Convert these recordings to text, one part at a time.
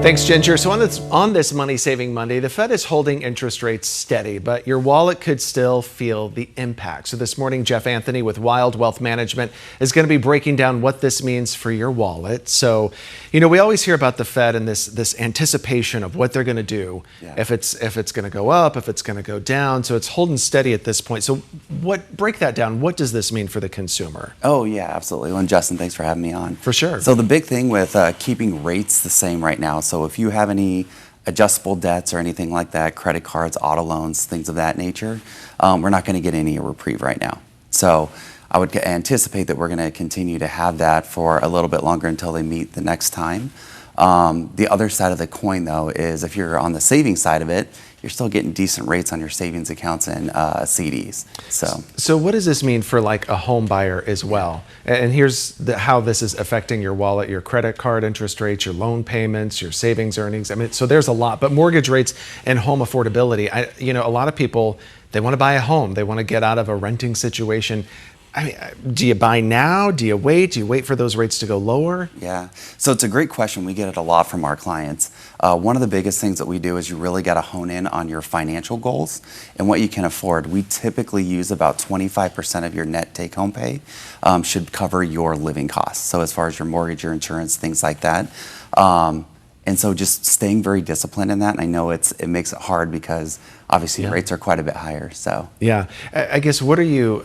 Thanks, Ginger. So on this Money Saving Monday, the Fed is holding interest rates steady, but your wallet could still feel the impact. So this morning, Jeff Anthony with Wild Wealth Management is going to be breaking down what this means for your wallet. So, we always hear about the Fed and this anticipation of what they're going to do, if it's going to go up, if it's going to go down. So it's holding steady at this point. So break that down. What does this mean for the consumer? Oh, yeah, absolutely. Well, and Justin, thanks for having me on. For sure. So the big thing with keeping rates the same right now, so if you have any adjustable debts or anything like that, credit cards, auto loans, things of that nature, we're not going to get any reprieve right now. So I would anticipate that we're going to continue to have that for a little bit longer until they meet the next time. The other side of the coin, though, is if you're on the savings side of it, you're still getting decent rates on your savings accounts and CDs. So what does this mean for like a home buyer as well? And here's how this is affecting your wallet, your credit card interest rates, your loan payments, your savings earnings. I mean, so there's a lot, but mortgage rates and home affordability. A lot of people, they want to buy a home. They want to get out of a renting situation. I mean, do you buy now? Do you wait? Do you wait for those rates to go lower? Yeah, so it's a great question. We get it a lot from our clients. One of the biggest things that we do is you really got to hone in on your financial goals and what you can afford. We typically use about 25% of your net take-home pay should cover your living costs. So as far as your mortgage, your insurance, things like that. And so just staying very disciplined in that. And I know it makes it hard because obviously rates are quite a bit higher. So yeah, I guess what are you,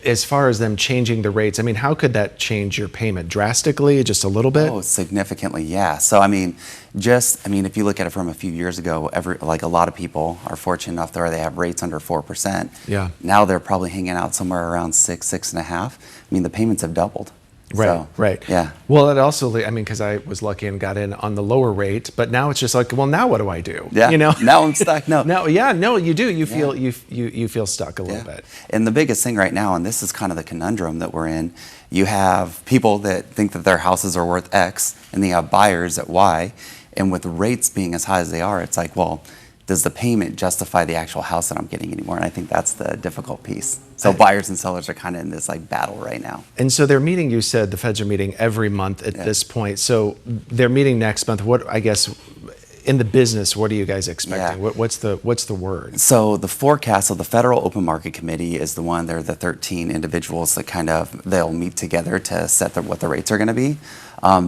as far as them changing the rates, I mean, how could that change your payment drastically, just a little bit? Oh, significantly, yeah. So if you look at it from a few years ago, a lot of people are fortunate enough where they have rates under 4%. Yeah. Now they're probably hanging out somewhere around 6.5. I mean, the payments have doubled. Right, so, right. Yeah. Well, it also, because I was lucky and got in on the lower rate, but now it's just like, well, now what do I do? Yeah. Now I'm stuck. No. No, you do. You feel you feel stuck a little bit. And the biggest thing right now, and this is kind of the conundrum that we're in, you have people that think that their houses are worth X, and then you have buyers at Y, and with rates being as high as they are, it's like, well, does the payment justify the actual house that I'm getting anymore? And I think that's the difficult piece. So buyers and sellers are kind of in this battle right now. And so they're meeting, you said the Feds are meeting every month at this point. So they're meeting next month. What, I guess, in the business, what are you guys expecting? Yeah. What's the word? So the forecast of the Federal Open Market Committee is the one, they're the 13 individuals that they'll meet together to set what the rates are going to be.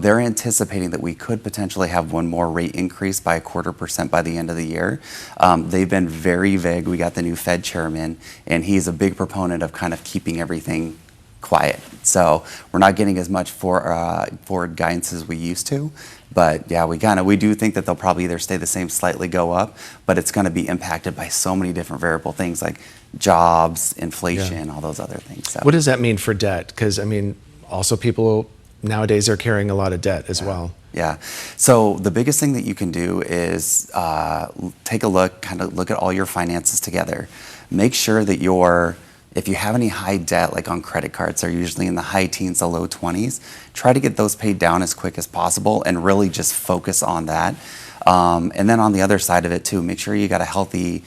They're anticipating that we could potentially have one more rate increase by 0.25% by the end of the year. They've been very vague. We got the new Fed chairman, and he's a big proponent of kind of keeping everything quiet. So we're not getting as much forward guidance as we used to. But yeah, we do think that they'll probably either stay the same, slightly go up, but it's going to be impacted by so many different variable things like jobs, inflation, all those other things. So. What does that mean for debt? Because also people nowadays are carrying a lot of debt as well. Yeah. So the biggest thing that you can do is take a look, kind of look at all your finances together. Make sure that if you have any high debt, like on credit cards, they're usually in the high teens to low 20s. Try to get those paid down as quick as possible and really just focus on that. And then on the other side of it too, make sure you got a healthy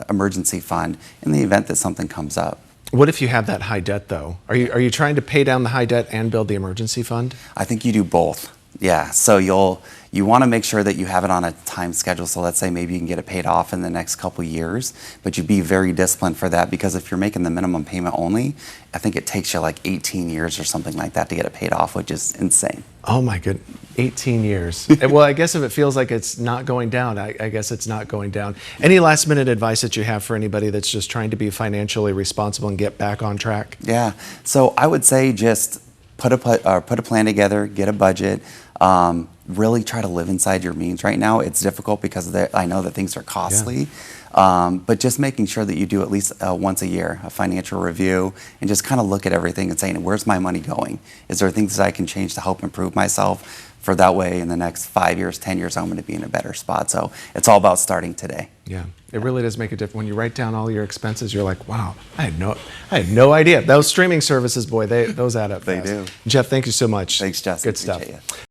emergency fund in the event that something comes up. What if you have that high debt though? Are you trying to pay down the high debt and build the emergency fund? I think you do both. Yeah, so you want to make sure that you have it on a time schedule. So let's say maybe you can get it paid off in the next couple years, but you be very disciplined for that, because if you're making the minimum payment only, I think it takes you like 18 years or something like that to get it paid off, which is insane. Oh my goodness, 18 years. Well, I guess if it feels like it's not going down, I guess it's not going down. Any last minute advice that you have for anybody that's just trying to be financially responsible and get back on track? Yeah, so I would say just put a plan together, get a budget. Really try to live inside your means right now. It's difficult because I know that things are costly, but just making sure that you do at least once a year a financial review and just kind of look at everything and saying, where's my money going? Is there things that I can change to help improve myself? For that way, in the next 5 years, 10 years, I'm going to be in a better spot. So it's all about starting today. Yeah, it really does make a difference. When you write down all your expenses, you're like, wow, I had no idea. Those streaming services, boy, those add up fast. They do. Jeff, thank you so much. Thanks, Justin. Good stuff.